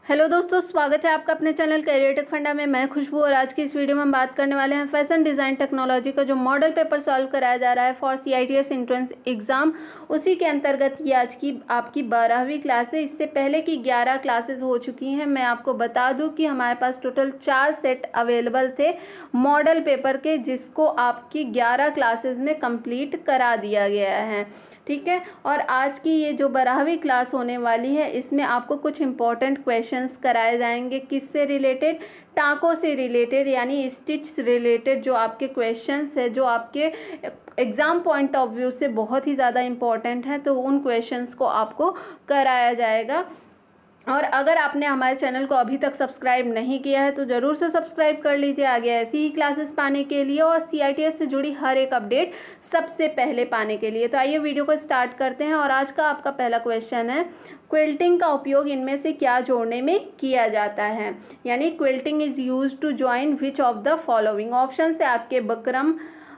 Hello दोस्तों, स्वागत है आपका अपने चैनल करियर टेक फंडा में। मैं खुशबू और आज की इस वीडियो में हम बात करने वाले हैं फैशन डिज़ाइन टेक्नोलॉजी का जो मॉडल पेपर सॉल्व कराया जा रहा है फॉर CITS एंट्रेंस एग्ज़ाम। उसी के अंतर्गत ये आज की आपकी 12वीं क्लास है। इससे पहले की 11 क्लासेस हो चुकी हैं। मैं आपको बता दूं कि हमारे पास टोटल 4 सेट अवेलेबल थे मॉडल पेपर के, जिसको आपकी 11 क्लासेस में कंप्लीट करा दिया गया है। ठीक है, और आज की ये जो 12वीं क्लास होने वाली है, इसमें आपको कुछ इंपॉर्टेंट क्वेश्चंस कराए जाएंगे। किससे रिलेटेड? टाँकों से रिलेटेड, यानी स्टिच से रिलेटेड जो आपके क्वेश्चंस है, जो आपके एग्ज़ाम पॉइंट ऑफ व्यू से बहुत ही ज़्यादा इम्पॉर्टेंट है, तो उन क्वेश्चंस को आपको कराया जाएगा। और अगर आपने हमारे चैनल को अभी तक सब्सक्राइब नहीं किया है तो ज़रूर से सब्सक्राइब कर लीजिए आगे ऐसी ही क्लासेस पाने के लिए और CITS से जुड़ी हर एक अपडेट सबसे पहले पाने के लिए। तो आइए वीडियो को स्टार्ट करते हैं। और आज का आपका पहला क्वेश्चन है, क्विल्टिंग का उपयोग इनमें से क्या जोड़ने में किया जाता है? यानी quilting is use to join which of the following. Option से आपके बुकरम,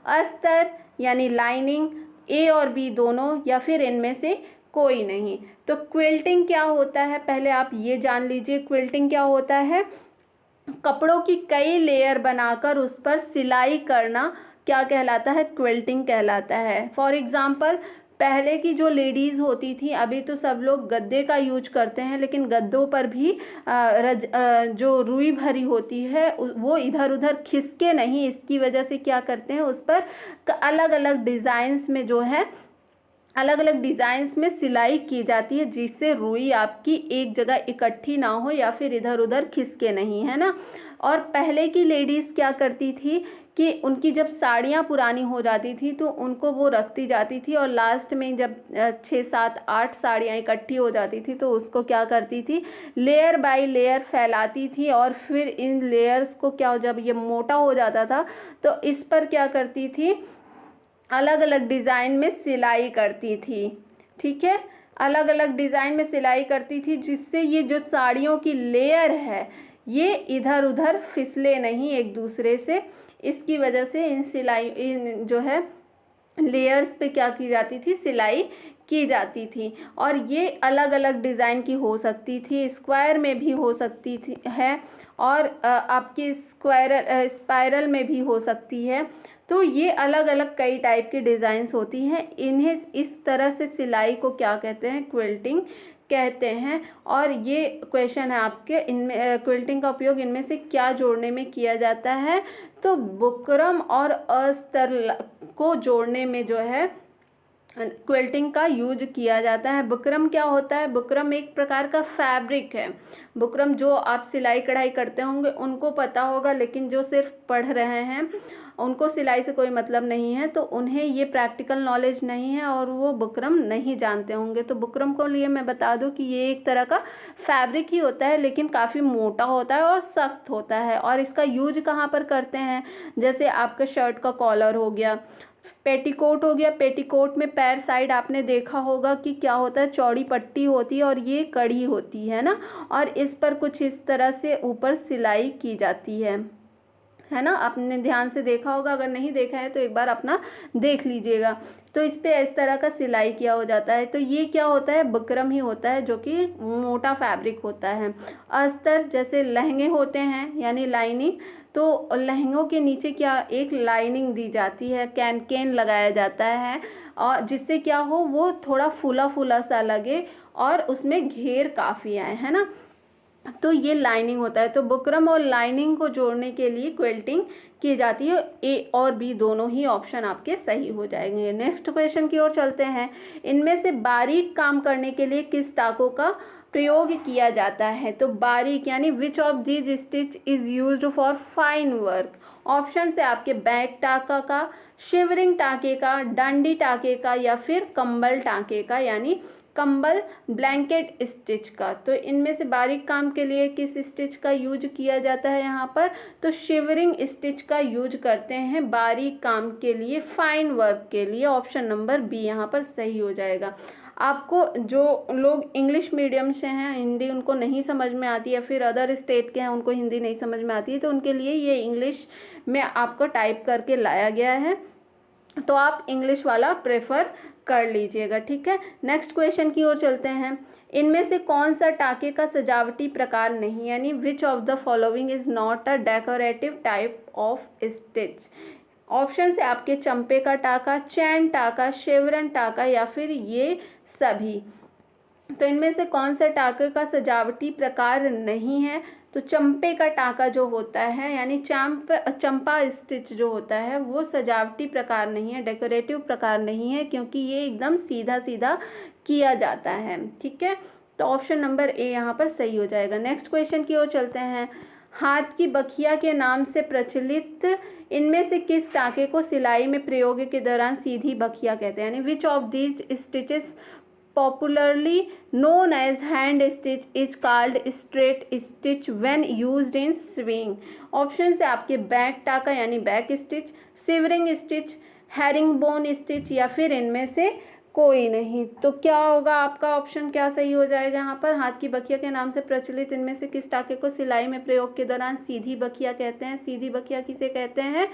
अस्तर यानी लाइनिंग, A और B दोनों, या फिर इनमें से कोई नहीं। तो क्विल्टिंग क्या होता है, पहले आप ये जान लीजिए। क्विल्टिंग क्या होता है? कपड़ों की कई लेयर बनाकर उस पर सिलाई करना क्या कहलाता है? क्विल्टिंग कहलाता है। फॉर एग्जाम्पल, पहले की जो लेडीज़ होती थी, अभी तो सब लोग गद्दे का यूज करते हैं, लेकिन गद्दों पर भी जो रुई भरी होती है वो इधर उधर खिसके नहीं, इसकी वजह से क्या करते हैं, उस पर अलग अलग डिज़ाइंस में जो है अलग अलग डिज़ाइंस में सिलाई की जाती है, जिससे रुई आपकी एक जगह इकट्ठी ना हो या फिर इधर उधर खिसके नहीं, है ना। और पहले की लेडीज़ क्या करती थी कि उनकी जब साड़ियाँ पुरानी हो जाती थी तो उनको वो रखती जाती थी, और लास्ट में जब 6, 7, 8 साड़ियाँ इकट्ठी हो जाती थी तो उसको क्या करती थी, लेयर बाय लेयर फैलाती थी। और फिर इन लेयर्स को क्या, जब ये मोटा हो जाता था तो इस पर क्या करती थी, अलग अलग डिज़ाइन में सिलाई करती थी। ठीक है, अलग अलग डिज़ाइन में सिलाई करती थी, जिससे ये जो साड़ियों की लेयर है ये इधर उधर फिसले नहीं एक दूसरे से। इसकी वजह से इन जो है लेयर्स पे क्या की जाती थी, सिलाई की जाती थी। और ये अलग अलग डिज़ाइन की हो सकती थी, स्क्वायर में भी हो सकती थी है, और आपकी स्पाइरल में भी हो सकती है। तो ये अलग अलग कई टाइप की डिज़ाइंस होती हैं। इन्हें इस तरह से सिलाई को क्या कहते हैं, क्विल्टिंग कहते हैं। और ये क्वेश्चन है आपके, इनमें क्विल्टिंग का उपयोग इनमें से क्या जोड़ने में किया जाता है? तो बुकरम और अस्तर को जोड़ने में जो है क्विल्टिंग का यूज किया जाता है। बुकरम क्या होता है? बुकरम एक प्रकार का फैब्रिक है। बुकरम जो आप सिलाई कढ़ाई करते होंगे उनको पता होगा, लेकिन जो सिर्फ पढ़ रहे हैं उनको सिलाई से कोई मतलब नहीं है, तो उन्हें ये प्रैक्टिकल नॉलेज नहीं है और वो बुकरम नहीं जानते होंगे। तो बुकरम को लिए मैं बता दूं कि ये एक तरह का फैब्रिक ही होता है, लेकिन काफ़ी मोटा होता है और सख्त होता है। और इसका यूज कहाँ पर करते हैं? जैसे आपका शर्ट का कॉलर हो गया, पेटीकोट हो गया। पेटीकोट में पैर साइड आपने देखा होगा कि क्या होता है, चौड़ी पट्टी होती है और ये कड़ी होती है ना, और इस पर कुछ इस तरह से ऊपर सिलाई की जाती है ना। आपने ध्यान से देखा होगा, अगर नहीं देखा है तो एक बार अपना देख लीजिएगा। तो इस पे इस तरह का सिलाई किया हो जाता है। तो ये क्या होता है, बुकरम ही होता है, जो कि मोटा फैब्रिक होता है। अस्तर जैसे लहंगे होते हैं, यानी लाइनिंग, तो लहंगों के नीचे क्या, एक लाइनिंग दी जाती है, कैन लगाया जाता है, और जिससे क्या हो, वो थोड़ा फूला फूला सा लगे और उसमें घेर काफ़ी आए, है ना। तो ये लाइनिंग होता है। तो बुकरम और लाइनिंग को जोड़ने के लिए क्विल्टिंग की जाती है। A और B दोनों ही ऑप्शन आपके सही हो जाएंगे। नेक्स्ट क्वेश्चन की ओर चलते हैं। इनमें से बारीक काम करने के लिए किस टाकों का प्रयोग किया जाता है? तो बारीक यानी which of these stitch is used for fine work. Option से आपके बैक टाका का, शिवरिंग टाके का, डांडी टाके का, या फिर कंबल टाके का, यानी कंबल ब्लैंकेट स्टिच का। तो इनमें से बारीक काम के लिए किस स्टिच का यूज किया जाता है यहाँ पर? तो शिवरिंग स्टिच का यूज करते हैं बारीक काम के लिए, फाइन वर्क के लिए। ऑप्शन नंबर बी यहाँ पर सही हो जाएगा। आपको जो लोग इंग्लिश मीडियम से हैं, हिंदी उनको नहीं समझ में आती, या फिर अदर स्टेट के हैं उनको हिंदी नहीं समझ में आती है, तो उनके लिए ये इंग्लिश में आपको टाइप करके लाया गया है, तो आप इंग्लिश वाला प्रेफर कर लीजिएगा, ठीक है। नेक्स्ट क्वेश्चन की ओर चलते हैं। इनमें से कौन सा टाके का सजावटी प्रकार नहीं, यानी which of the following is not a decorative type of stitch. Option है आपके चंपे का टाका, चैन टाका, शेवरन टाका या फिर ये सभी। तो इनमें से कौन सा टाके का सजावटी प्रकार नहीं है, तो चंपे का टाका जो होता है यानी चंपा स्टिच जो होता है वो सजावटी प्रकार नहीं है, डेकोरेटिव प्रकार नहीं है, क्योंकि ये एकदम सीधा सीधा किया जाता है, ठीक है। तो ऑप्शन नंबर ए यहाँ पर सही हो जाएगा। नेक्स्ट क्वेश्चन की ओर चलते हैं। हाथ की बखिया के नाम से प्रचलित इनमें से किस टाके को सिलाई में प्रयोग के दौरान सीधी बखिया कहते हैं, यानी which of these stitches popularly known as hand stitch is called straight stitch when used in sewing। Option है आपके बैक टाका यानी बैक स्टिच, सिवरिंग स्टिच, हैरिंगबोन स्टिच या फिर इनमें से कोई नहीं। तो क्या होगा आपका ऑप्शन, क्या सही हो जाएगा यहाँ पर। हाथ की बखिया के नाम से प्रचलित इनमें से किस टाके को सिलाई में प्रयोग के दौरान सीधी बखिया कहते हैं। सीधी बखिया किसे कहते हैं,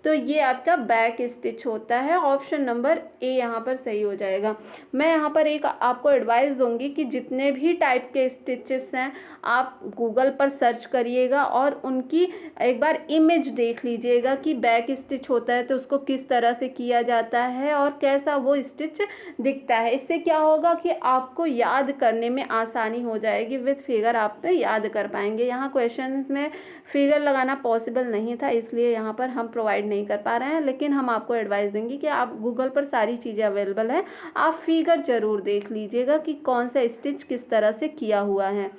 तो ये आपका बैक स्टिच होता है। ऑप्शन नंबर ए यहाँ पर सही हो जाएगा। मैं यहाँ पर एक आपको एडवाइस दूंगी कि जितने भी टाइप के स्टिचेस हैं आप गूगल पर सर्च करिएगा और उनकी एक बार इमेज देख लीजिएगा कि बैक स्टिच होता है तो उसको किस तरह से किया जाता है और कैसा वो स्टिच दिखता है। इससे क्या होगा कि आपको याद करने में आसानी हो जाएगी, विद फिगर आप याद कर पाएंगे। यहाँ क्वेश्चन में फिगर लगाना पॉसिबल नहीं था, इसलिए यहाँ पर हम प्रोवाइड नहीं कर पा रहे हैं, लेकिन हम आपको एडवाइस देंगे कि आप गूगल पर सारी चीज़ें अवेलेबल है, आप फिगर ज़रूर देख लीजिएगा कि कौन सा स्टिच किस तरह से किया हुआ है,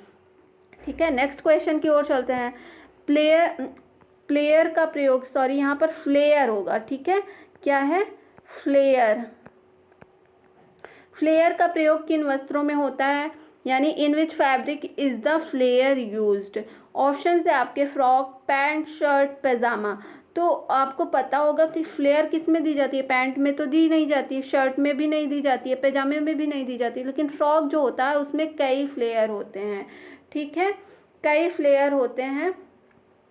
ठीक है। नेक्स्ट क्वेश्चन की ओर चलते हैं। प्लेयर का प्रयोग, सॉरी यहाँ पर फ्लेयर होगा, ठीक है। क्या है, फ्लेयर। फ्लेयर का प्रयोग किन वस्त्रों में होता है, यानी in which fabric is the flare used. Option है आपके फ्रॉक, पैंट, शर्ट, पैजामा। तो आपको पता होगा कि फ्लेयर किस में दी जाती है, पैंट में तो दी नहीं जाती है, शर्ट में भी नहीं दी जाती है, पैजामे में भी नहीं दी जाती, लेकिन फ्रॉक जो होता है उसमें कई फ्लेयर होते हैं, ठीक है, कई फ्लेयर होते हैं,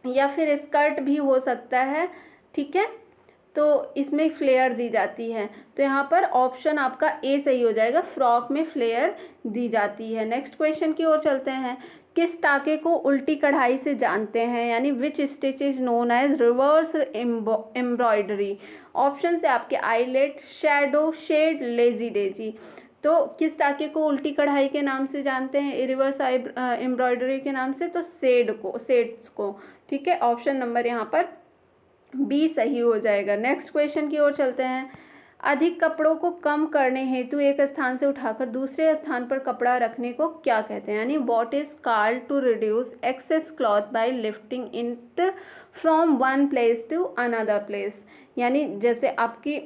या फिर स्कर्ट भी हो सकता है, ठीक है। तो इसमें फ्लेयर दी जाती है, तो यहाँ पर ऑप्शन आपका ए सही हो जाएगा, फ्रॉक में फ्लेयर दी जाती है। नेक्स्ट क्वेश्चन की ओर चलते हैं। किस टाके को उल्टी कढ़ाई से जानते हैं, यानी which stitch is known as reverse embroidery. Option है आपके eyelet, shadow, shade, lazy daisy. तो किस टाके को उल्टी कढ़ाई के नाम से जानते हैं, रिवर्स एम्ब्रॉयडरी के नाम से, तो शेड्स को, ठीक है। ऑप्शन नंबर यहाँ पर बी सही हो जाएगा। नेक्स्ट क्वेश्चन की ओर चलते हैं। अधिक कपड़ों को कम करने हेतु एक स्थान से उठाकर दूसरे स्थान पर कपड़ा रखने को क्या कहते हैं, यानी what is called to reduce excess cloth by lifting it from one place to another place. यानी जैसे आपकी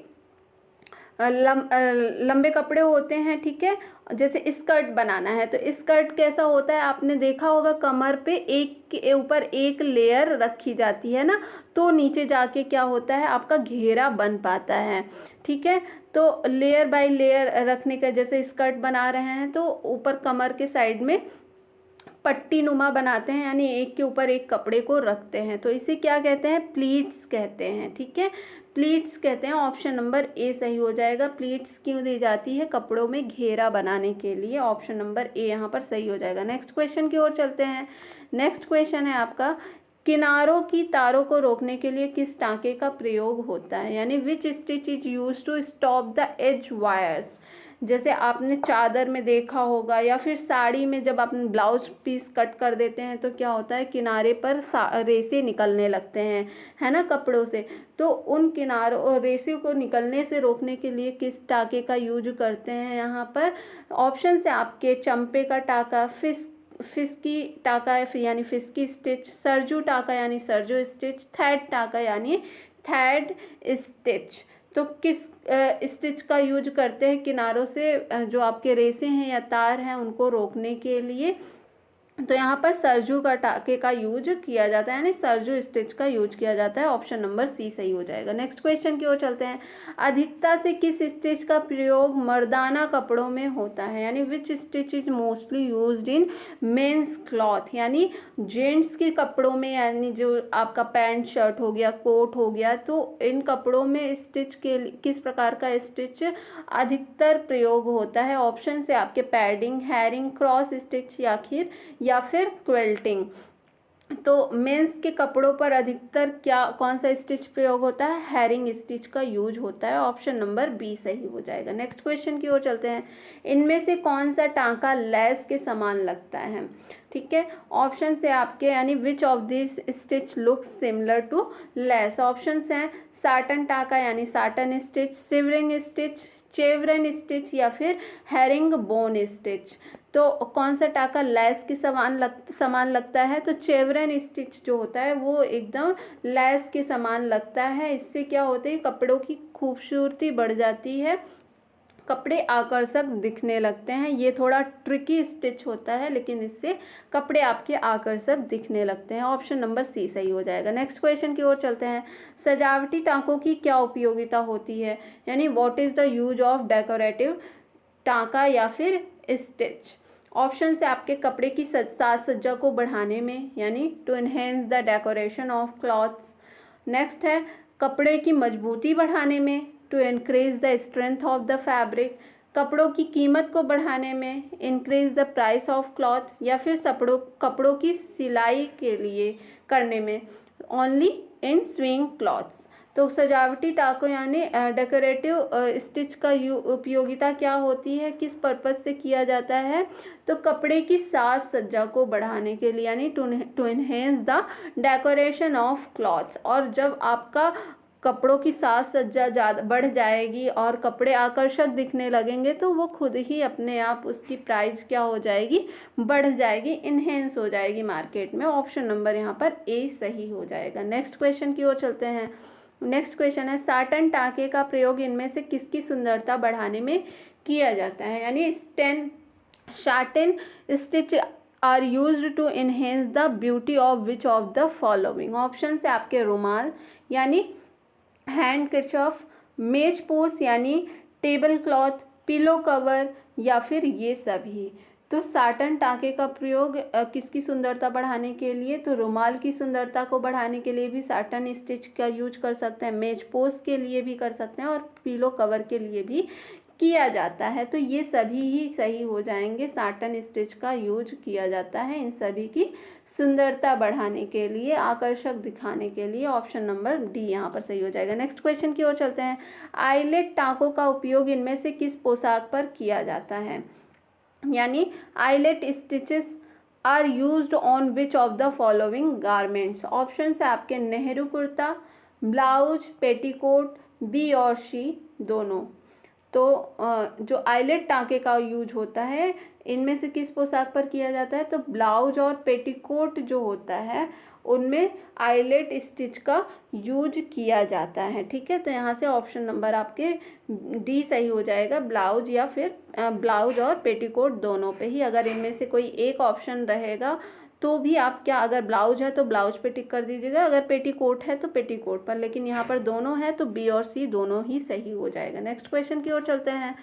लंबे कपड़े होते हैं, ठीक है, जैसे स्कर्ट बनाना है तो स्कर्ट कैसा होता है, आपने देखा होगा कमर पे एक के ऊपर एक लेयर रखी जाती है ना, तो नीचे जाके क्या होता है आपका घेरा बन पाता है, ठीक है। तो लेयर बाय लेयर रखने का, जैसे स्कर्ट बना रहे हैं तो ऊपर कमर के साइड में पट्टी नुमा बनाते हैं, यानी एक के ऊपर एक कपड़े को रखते हैं, तो इसे क्या कहते हैं, प्लीट्स कहते हैं, ठीक है, प्लीट्स कहते हैं। ऑप्शन नंबर ए सही हो जाएगा। प्लीट्स क्यों दी जाती है, कपड़ों में घेरा बनाने के लिए। ऑप्शन नंबर ए यहाँ पर सही हो जाएगा। नेक्स्ट क्वेश्चन की ओर चलते हैं। नेक्स्ट क्वेश्चन है आपका, किनारों की तारों को रोकने के लिए किस टाँके का प्रयोग होता है, यानी which stitch is use to stop the edge wires. जैसे आपने चादर में देखा होगा या फिर साड़ी में जब आपने ब्लाउज पीस कट कर देते हैं तो क्या होता है, किनारे पर रेसे निकलने लगते हैं, है ना, कपड़ों से। तो उन किनारों और रेसे को निकलने से रोकने के लिए किस टाके का यूज करते हैं यहाँ पर। ऑप्शन से आपके चंपे का टाका, फिस्की टाका यानी फिस्की स्टिच, सरजू टाका यानी सरजू स्टिच, थ्रेड टाका यानी थ्रेड स्टिच। तो किस स्टिच का यूज करते हैं किनारों से जो आपके रेसे हैं या तार हैं उनको रोकने के लिए। तो यहाँ पर सरजू का टाके का यूज किया जाता है, यानी सरजू स्टिच का यूज किया जाता है। ऑप्शन नंबर सी सही हो जाएगा। नेक्स्ट क्वेश्चन की ओर चलते हैं। अधिकता से किस स्टिच का प्रयोग मर्दाना कपड़ों में होता है, यानी which stitch is mostly used in men's cloth, यानी जेंट्स के कपड़ों में, यानी जो आपका पैंट शर्ट हो गया, कोट हो गया, तो इन कपड़ों में स्टिच के किस प्रकार का स्टिच अधिकतर प्रयोग होता है। ऑप्शन से आपके पैडिंग, हैरिंग, क्रॉस स्टिच या फिर क्विल्टिंग। तो मेंस के कपड़ों पर अधिकतर कौन सा स्टिच प्रयोग होता है, हैरिंग स्टिच का यूज होता है। ऑप्शन नंबर बी सही हो जाएगा। नेक्स्ट क्वेश्चन की ओर चलते हैं। इनमें से कौन सा टांका लैस के समान लगता है, ठीक है। ऑप्शन से आपके, यानी which of this stitch looks similar to lace. Option हैं साटन टांका यानी साटन स्टिच, सिवरिंग स्टिच, चेवरन स्टिच या फिर हैरिंग बोन स्टिच। तो कौन सा टाका लैस के समान लगता है, तो चेवरन स्टिच जो होता है वो एकदम लैस के समान लगता है। इससे क्या होता है, कपड़ों की खूबसूरती बढ़ जाती है, कपड़े आकर्षक दिखने लगते हैं। ये थोड़ा ट्रिकी स्टिच होता है, लेकिन इससे कपड़े आपके आकर्षक दिखने लगते हैं। ऑप्शन नंबर सी सही हो जाएगा। नेक्स्ट क्वेश्चन की ओर चलते हैं। सजावटी टाँकों की क्या उपयोगिता होती है, यानी what is the use of decorative टाँका या फिर स्टिच। ऑप्शन से आपके कपड़े की साज सज्जा को बढ़ाने में, यानी to enhance the decoration of clothes. Next है कपड़े की मजबूती बढ़ाने में, to increase the strength of the fabric. कपड़ों की कीमत को बढ़ाने में, increase the price of cloth. या फिर कपड़ों की सिलाई के लिए करने में, ओनली इन स्विंग क्लॉथ्स। तो सजावटी टाँकों यानी डेकोरेटिव स्टिच का उपयोगिता क्या होती है, किस पर्पज़ से किया जाता है, तो कपड़े की साज सज्जा को बढ़ाने के लिए, यानी to enhance the decoration of clothes. और जब आपका कपड़ों की साज सज्जा ज़्यादा बढ़ जाएगी और कपड़े आकर्षक दिखने लगेंगे, तो वो खुद ही अपने आप उसकी प्राइस क्या हो जाएगी, बढ़ जाएगी, इन्हेंस हो जाएगी मार्केट में। ऑप्शन नंबर यहाँ पर ए सही हो जाएगा। नेक्स्ट क्वेश्चन की ओर चलते हैं। नेक्स्ट क्वेश्चन है साटन टाँके का प्रयोग इनमें से किसकी सुंदरता बढ़ाने में किया जाता है, यानी satin stitch are used to enhance the beauty of which of the following. Option से आपके रुमाल यानी हैंड कर्चफ, मेज पोस्ट यानी टेबल क्लॉथ, पिलो कवर या फिर ये सभी। तो साटन टाँके का प्रयोग किसकी सुंदरता बढ़ाने के लिए, तो रुमाल की सुंदरता को बढ़ाने के लिए भी साटन स्टिच का यूज कर सकते हैं, मेज पोस्ट के लिए भी कर सकते हैं और पिलो कवर के लिए भी किया जाता है। तो ये सभी ही सही हो जाएंगे। साटन स्टिच का यूज किया जाता है इन सभी की सुंदरता बढ़ाने के लिए, आकर्षक दिखाने के लिए। ऑप्शन नंबर डी यहाँ पर सही हो जाएगा। नेक्स्ट क्वेश्चन की ओर चलते हैं। आईलेट टाँकों का उपयोग इनमें से किस पोशाक पर किया जाता है, यानी eyelet stitches are used on which of the following garments. Option है आपके Nehru kurta, blouse, petticoat, B और सी दोनों। तो जो आईलेट टाँके का यूज होता है इनमें से किस पोशाक पर किया जाता है, तो ब्लाउज और पेटीकोट जो होता है उनमें आईलेट स्टिच का यूज किया जाता है, ठीक है। तो यहाँ से ऑप्शन नंबर आपके डी सही हो जाएगा, ब्लाउज या फिर ब्लाउज और पेटीकोट दोनों पे ही। अगर इनमें से कोई एक ऑप्शन रहेगा तो भी आप क्या, अगर ब्लाउज है तो ब्लाउज पे टिक कर दीजिएगा, अगर पेटीकोट है तो पेटीकोट पर, लेकिन यहाँ पर दोनों है तो बी और सी दोनों ही सही हो जाएगा। नेक्स्ट क्वेश्चन की ओर चलते हैं।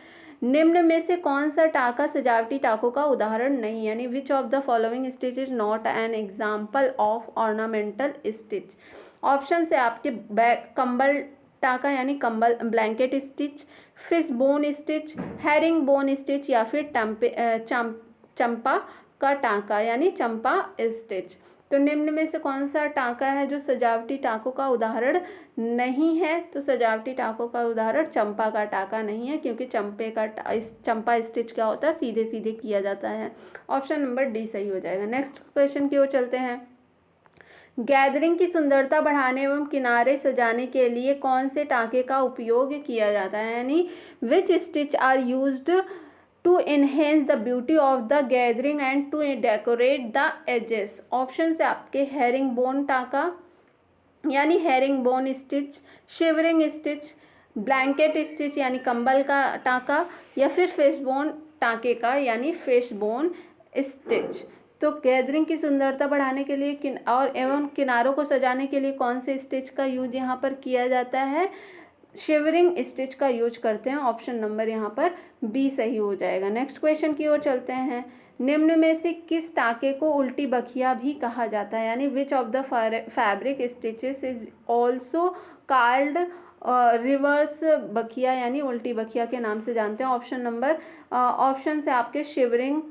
निम्न में से कौन सा टाँका सजावटी टाँकों का उदाहरण नहीं, यानी which of the following stitch is not an example of ornamental stitch. Option से आपके कंबल टाँका यानी कंबल blanket stitch, fish bone stitch, herring bone stitch या फिर चंपा का टाँका यानी चंपा स्टिच। तो निम्न में से कौन सा टाँका है जो सजावटी टाँकों का उदाहरण नहीं है, तो सजावटी टाँकों का उदाहरण चंपा का टाँका नहीं है, क्योंकि चंपा स्टिच क्या होता है, सीधे सीधे किया जाता है। ऑप्शन नंबर डी सही हो जाएगा। नेक्स्ट क्वेश्चन की ओर चलते हैं। गैदरिंग की सुंदरता बढ़ाने एवं किनारे सजाने के लिए कौन से टाँके का उपयोग किया जाता है, यानी which stitch are used to enhance the beauty of the gathering and to decorate the edges. Option से आपके हैरिंग बोन टाँका यानी हैरिंग बोन स्टिच, शिवरिंग स्टिच, ब्लैंकेट स्टिच यानी कंबल का टाँका या फिर फिश बोन टाँके का यानी फिश बोन स्टिच। तो गैदरिंग की सुंदरता बढ़ाने के लिए एवं किनारों को सजाने के लिए कौन से स्टिच का यूज यहाँ पर किया जाता है? शिवरिंग स्टिच का यूज करते हैं। ऑप्शन नंबर यहाँ पर बी सही हो जाएगा। नेक्स्ट क्वेश्चन की ओर चलते हैं। निम्न में से किस टाँके को उल्टी बखिया भी कहा जाता है? यानी which of the fabric stitches is also called reverse बखिया यानी उल्टी बखिया के नाम से जानते हैं। ऑप्शन है आपके शिवरिंग,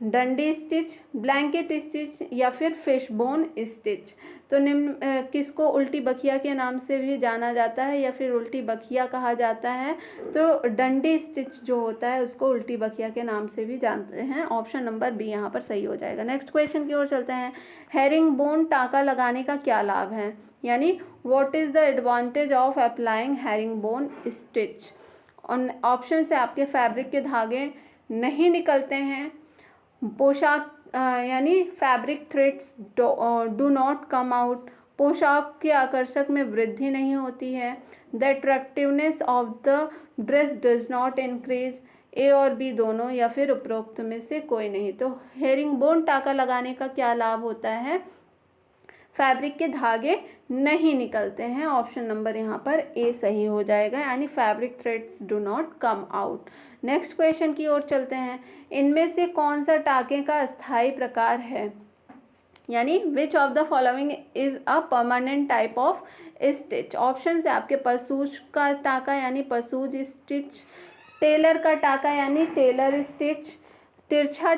डंडी स्टिच, ब्लैंकेट स्टिच या फिर फिशबोन स्टिच। तो निम्न किसको उल्टी बखिया के नाम से भी जाना जाता है या फिर उल्टी बखिया कहा जाता है? तो डंडी स्टिच जो होता है उसको उल्टी बखिया के नाम से भी जानते हैं। ऑप्शन नंबर बी यहाँ पर सही हो जाएगा। नेक्स्ट क्वेश्चन की ओर चलते हैं। हेरिंग बोन टाँका लगाने का क्या लाभ है? यानी what is the advantage of applying herring bone stitch? Option से आपके फैब्रिक के धागे नहीं निकलते हैं, पोशाक यानी fabric threads do not come out, पोशाक के आकर्षक में वृद्धि नहीं होती है, the attractiveness of the dress does not increase, A और बी दोनों या फिर उपरोक्त में से कोई नहीं। तो हेरिंग बोन टाँका लगाने का क्या लाभ होता है? फैब्रिक के धागे नहीं निकलते हैं। ऑप्शन नंबर यहाँ पर ए सही हो जाएगा, यानी fabric threads do not come out. Next question की ओर चलते हैं। इनमें से कौन सा टाँके का अस्थायी प्रकार है? यानी which of the following is a permanent type of stitch? Option से आपके परसूज का टाँका यानी परसूज स्टिच, टेलर का टाँका यानी टेलर स्टिच, तिरछा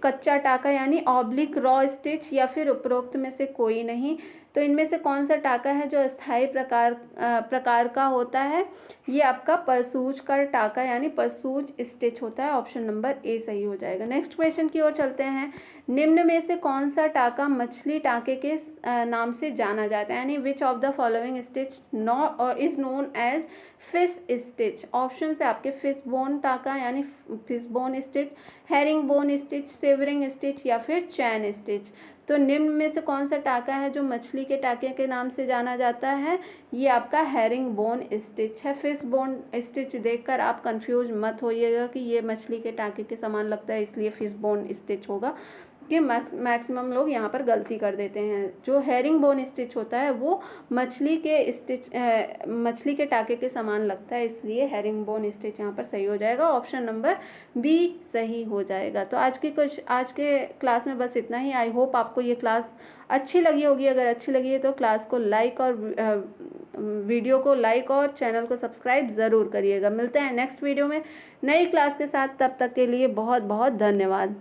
कच्चा टाँका यानी ऑब्लिक रॉ स्टिच या फिर उपरोक्त में से कोई नहीं। तो इनमें से कौन सा टाँका है जो अस्थायी प्रकार का होता है? ये आपका परसूज का टाँका यानी परसूज स्टिच होता है। ऑप्शन नंबर ए सही हो जाएगा। नेक्स्ट क्वेश्चन की ओर चलते हैं। निम्न में से कौन सा टाँका मछली टाँके के नाम से जाना जाता है? यानी which of the following stitch is known as fish stitch? Option से आपके फिश बोन टाँका यानी fish bone stitch, herring bone stitch, severing stitch या फिर चैन स्टिच। तो निम्न में से कौन सा टाँका है जो मछली के टाँके के नाम से जाना जाता है? ये आपका हेरिंग बोन स्टिच है। फिश बोन स्टिच देखकर आप कंफ्यूज मत होइएगा कि ये मछली के टाँके के समान लगता है इसलिए फिश बोन स्टिच होगा, कि मैक्सिमम लोग यहाँ पर गलती कर देते हैं। जो हेरिंग बोन स्टिच होता है वो मछली के टाँके के समान लगता है, इसलिए हेरिंग बोन स्टिच यहाँ पर सही हो जाएगा। ऑप्शन नंबर बी सही हो जाएगा। तो आज के क्लास में बस इतना ही। आई होप आपको ये क्लास अच्छी लगी होगी। अगर अच्छी लगी है तो क्लास को लाइक और वीडियो को लाइक और चैनल को सब्सक्राइब ज़रूर करिएगा। मिलते हैं नेक्स्ट वीडियो में नई क्लास के साथ। तब तक के लिए बहुत बहुत धन्यवाद।